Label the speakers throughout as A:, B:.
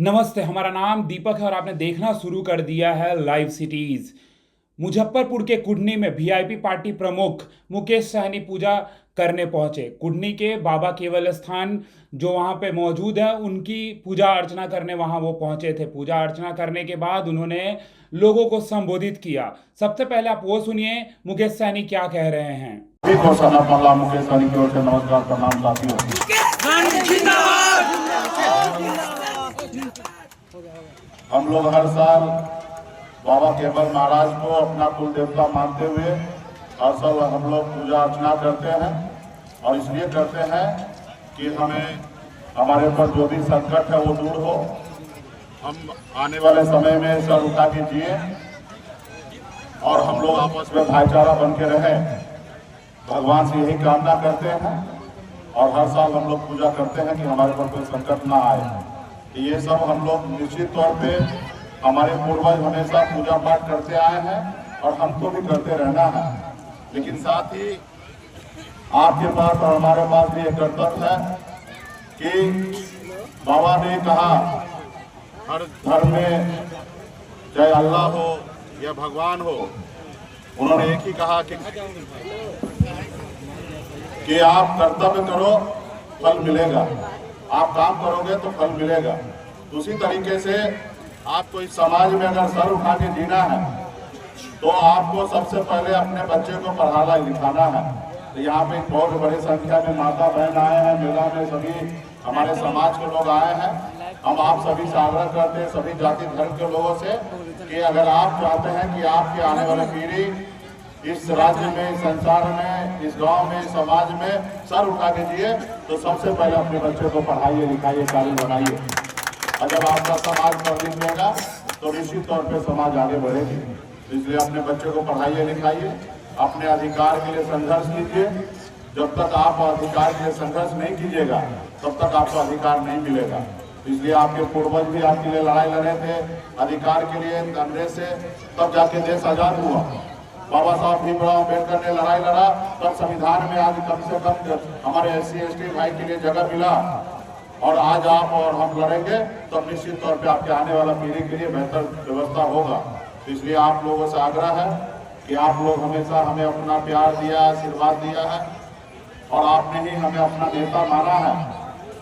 A: नमस्ते, हमारा नाम दीपक है और आपने देखना शुरू कर दिया है लाइव सिटीज। मुजफ्फरपुर के कुढ़नी में वीआईपी पार्टी प्रमुख मुकेश सहनी पूजा करने पहुंचे। कुढ़नी के बाबा केवल स्थान जो वहां पे मौजूद है, उनकी पूजा अर्चना करने वहां वो पहुंचे थे। पूजा अर्चना करने के बाद उन्होंने लोगों को संबोधित किया। सबसे पहले आप वो सुनिए मुकेश सहनी क्या कह रहे हैं।
B: मुकेश सहनी की ओर से नमस्कार प्रणाम साथियों। हम लोग हर साल बाबा केवल महाराज को अपना कुल देवता मानते हुए हर साल हम लोग पूजा अर्चना करते हैं और इसलिए करते हैं कि हमें हमारे ऊपर जो भी संकट है वो दूर हो, हम आने वाले समय में सर उठा के जिए और हम लोग आपस में भाईचारा बन के रहें। भगवान से यही कामना करते हैं और हर साल हम लोग पूजा करते हैं कि हमारे ऊपर कोई संकट ना आए। ये सब हम लोग निश्चित तौर पे हमारे पूर्वज हमेशा पूजा पाठ करते आए हैं और हमको भी करते रहना है, लेकिन साथ ही आपके पास और हमारे पास भी एक कर्तव्य है कि बाबा ने कहा हर धर्म में चाहे अल्लाह हो या भगवान हो, उन्होंने एक ही कहा कि आप कर्तव्य करो फल मिलेगा, आप काम करोगे तो फल मिलेगा। उसी तरीके से आपको इस समाज में अगर सर उठा के जीना है तो आपको सबसे पहले अपने बच्चे को पढ़ाना लिखाना है। तो यहाँ पे बहुत बड़ी संख्या में माता बहन आए हैं, मेला में सभी हमारे समाज के लोग आए हैं। हम आप सभी से आग्रह करते हैं, सभी जाति धर्म के लोगों से, कि अगर आप चाहते हैं कि आपकी आने वाली पीढ़ी इस राज्य में, इस संसार में, इस गांव में, इस समाज में सर उठा के जिए, तो सबसे पहले अपने बच्चे को पढ़ाइए, लिखाइए, काबिल बनाइए। और जब आपका समाज पढ़ लिख लेगा तो निश्चित तौर पे समाज आगे बढ़ेगी। इसलिए अपने बच्चे को पढ़ाइए, लिखाइए, अपने अधिकार के लिए संघर्ष कीजिए। जब तक आप अधिकार के लिए संघर्ष नहीं कीजिएगा तब तक आपको अधिकार नहीं मिलेगा। इसलिए आपके पूर्वज भी आपके लिए लड़ाई लड़े थे अधिकार के लिए अंग्रेज से, तब जाके देश आजाद हुआ। बाबा साहब भीमराव अम्बेडकर ने लड़ाई लड़ा, तब संविधान में आज कम से कम हमारे SC ST भाई के लिए जगह मिला। और आज आप और हम लड़ेंगे तो निश्चित तौर पे आपके आने वाला पीढ़ी के लिए बेहतर व्यवस्था होगा। इसलिए आप लोगों से आग्रह है कि आप लोग हमेशा हमें अपना प्यार दिया, आशीर्वाद दिया है और आपने ही हमें अपना नेता माना है,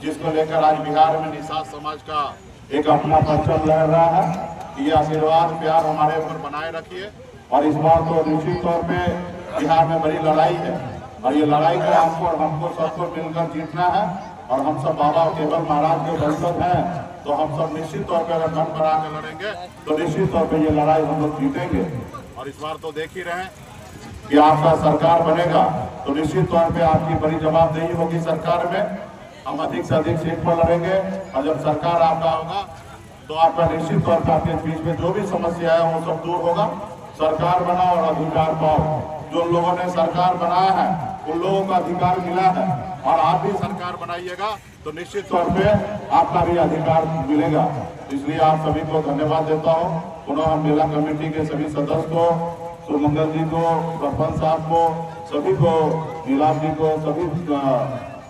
B: जिसको लेकर आज बिहार में निषाद समाज का एक अपना परचम लहर रहा है। ये आशीर्वाद प्यार हमारे ऊपर बनाए रखिए। और इस बार तो निश्चित तौर पे बिहार में बड़ी लड़ाई है और ये लड़ाई को हमको सबको मिलकर जीतना है। और हम सब बाबा केवल महाराज के वंशज हैं, तो हम सब निश्चित तौर पे अगर मन बना के लड़ेंगे तो निश्चित तौर पे ये लड़ाई हम लोग जीतेंगे। और इस बार तो देख ही रहे कि आपका सरकार बनेगा तो निश्चित तौर पे आपकी बड़ी जवाबदेही होगी। सरकार में हम अधिक से अधिक सीट पर लड़ेंगे और जब सरकार आपका होगा तो आपका निश्चित तौर पर आपके बीच में जो भी समस्या है वो सब दूर होगा। सरकार बनाओ और अधिकार पाओ। जो लोगों ने सरकार बनाया है उन लोगों का अधिकार मिला है और आप भी सरकार बनाइएगा तो निश्चित तौर पे आपका भी अधिकार मिलेगा। इसलिए आप सभी को धन्यवाद देता हूँ। पुनः मेला कमेटी के सभी सदस्य को, सुमंगल जी को, सरपंच साहब को, सभी को, नीलाम जी को, सभी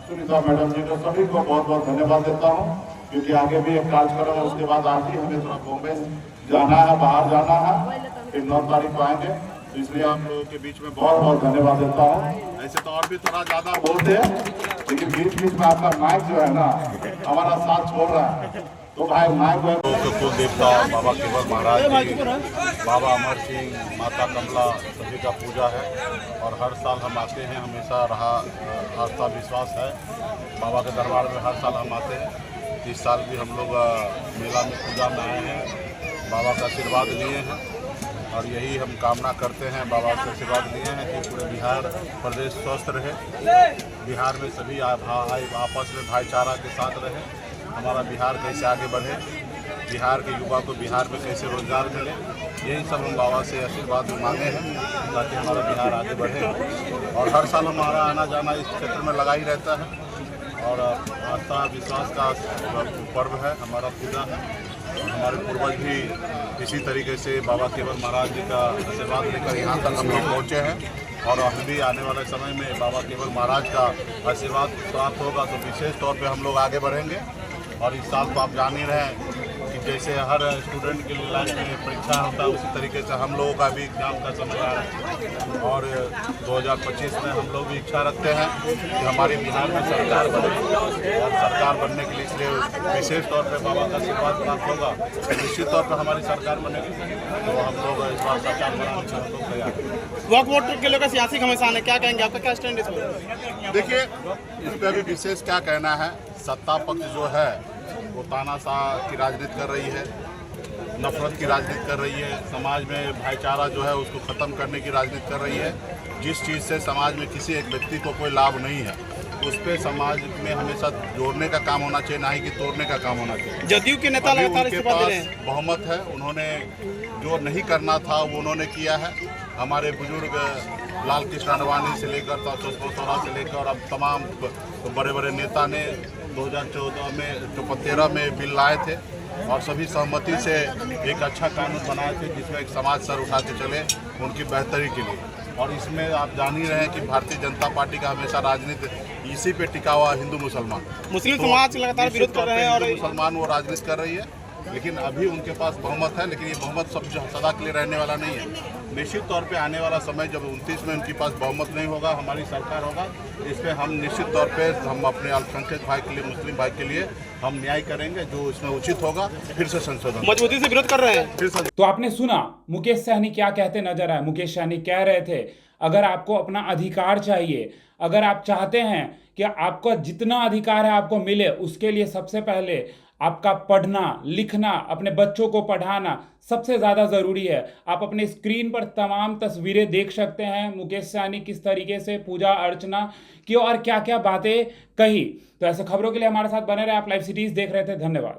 B: सुनीता मैडम जी को, सभी को बहुत बहुत धन्यवाद देता हूँ, क्योंकि आगे भी एक कार्यक्रम है। उसके बाद आज ही हमें थोड़ा बॉम्बे जाना है, बाहर जाना है, फिर 9 तारीख को आएंगे। इसलिए आप लोगों के बीच में बहुत बहुत धन्यवाद देता हूँ। ऐसे तो और भी थोड़ा ज्यादा बोलते हैं, लेकिन बीच बीच में आपका माइक जो है ना हमारा साथ छोड़ रहा है, तो भाई माइक कुल देवता बाबा केवल महाराज जी, बाबा अमर सिंह, माता कमला, सभी का पूजा है और हर साल हम आते हैं। हमेशा रहा आस्था विश्वास है बाबा के दरबार में, हर साल हम आते हैं। इस साल भी हम लोग मेला में पूजा में आए हैं, बाबा का आशीर्वाद लिए हैं और यही हम कामना करते हैं, बाबा से आशीर्वाद लिए हैं कि पूरे बिहार प्रदेश स्वस्थ रहे, बिहार में सभी आपस में भाईचारा के साथ रहे, हमारा बिहार कैसे आगे बढ़े, बिहार के युवा को बिहार में कैसे रोजगार मिले, यही सब हम बाबा से आशीर्वाद मांगे हैं ताकि हमारा बिहार आगे बढ़े। और हर साल हमारा आना जाना इस क्षेत्र में लगा ही रहता है और आस्था विश्वास का पर्व है, हमारा पूजा है। हमारे पूर्वज भी इसी तरीके से बाबा केवल महाराज जी का आशीर्वाद लेकर यहाँ तक हम लोग पहुँचे हैं और अभी भी आने वाले समय में बाबा केवल महाराज का आशीर्वाद प्राप्त होगा तो विशेष तौर पे हम लोग आगे बढ़ेंगे। और इस साल तो आप जान ही रहे हैं जैसे हर स्टूडेंट के लिए लाइफ में परीक्षा होता है, उसी तरीके से हम लोगों का भी एग्जाम का समय आ रहा है और 2025 में हम लोग भी इच्छा रखते हैं कि हमारे बिहार में सरकार बने और सरकार बनने के लिए इसलिए विशेष तौर पे बाबा का आशीर्वाद प्राप्त होगा। निश्चित तौर पर हमारी सरकार बनेगी तो हम लोग इस बार सरकार बनाने के हम लोग तैयार हैं।
C: वक्त वोट के लोग सियासी घमासान है, क्या कहेंगे, आपका क्या स्टैंड है इसमें?
B: देखिए, इस पर भी विशेष क्या कहना है। सत्ता पक्ष जो है वो तानाशाह की राजनीति कर रही है, नफरत की राजनीति कर रही है, समाज में भाईचारा जो है उसको ख़त्म करने की राजनीति कर रही है। जिस चीज़ से समाज में किसी एक व्यक्ति को कोई लाभ नहीं है उस पर समाज में हमेशा जोड़ने का काम होना चाहिए, ना ही कि तोड़ने का काम होना चाहिए।
C: जदयू के नेता लगातार
B: उनके
C: इस्तीफा दे रहे हैं।
B: पास बहुमत है, उन्होंने जो नहीं करना था वो उन्होंने किया है। हमारे बुजुर्ग लाल कृष्ण आडवाणी से लेकर सुषमा स्वराज से लेकर अब तमाम बड़े बड़े नेता ने 2014 में 2013 में बिल लाए थे और सभी सहमति से एक अच्छा कानून बनाए थे जिसमें एक समाज सर उठा के चले उनकी बेहतरी के लिए। और इसमें आप जान ही रहे हैं कि भारतीय जनता पार्टी का हमेशा राजनीति इसी पे टिका हुआ हिंदू मुसलमान।
C: मुस्लिम समाज लगातार विरोध कर रहे हैं और
B: मुसलमान वो राजनीति कर रही है, लेकिन अभी उनके पास बहुमत है, लेकिन ये बहुमत सब सदा के लिए रहने वाला नहीं है। निश्चित तौर पे आने वाला समय जब 29 में उनके पास बहुमत नहीं होगा, हमारी सरकार होगा, इस पर हम निश्चित तौर पे हम अपने अल्पसंख्यक भाई के लिए, मुस्लिम भाई के लिए हम न्याय करेंगे, जो इसमें उचित होगा फिर से संशोधन।
C: मजबूती से विरोध कर रहे हैं।
B: फिर से
A: तो आपने सुना मुकेश सहनी क्या कहते नजर आए। मुकेश सहनी कह रहे थे अगर आपको अपना अधिकार चाहिए, अगर आप चाहते हैं कि आपको जितना अधिकार है आपको मिले, उसके लिए सबसे पहले आपका पढ़ना लिखना, अपने बच्चों को पढ़ाना सबसे ज़्यादा ज़रूरी है। आप अपने स्क्रीन पर तमाम तस्वीरें देख सकते हैं मुकेश सहनी किस तरीके से पूजा अर्चना की और क्या क्या बातें कही। तो ऐसे खबरों के लिए हमारे साथ बने रहे। आप लाइव सिटीज़ देख रहे थे, धन्यवाद।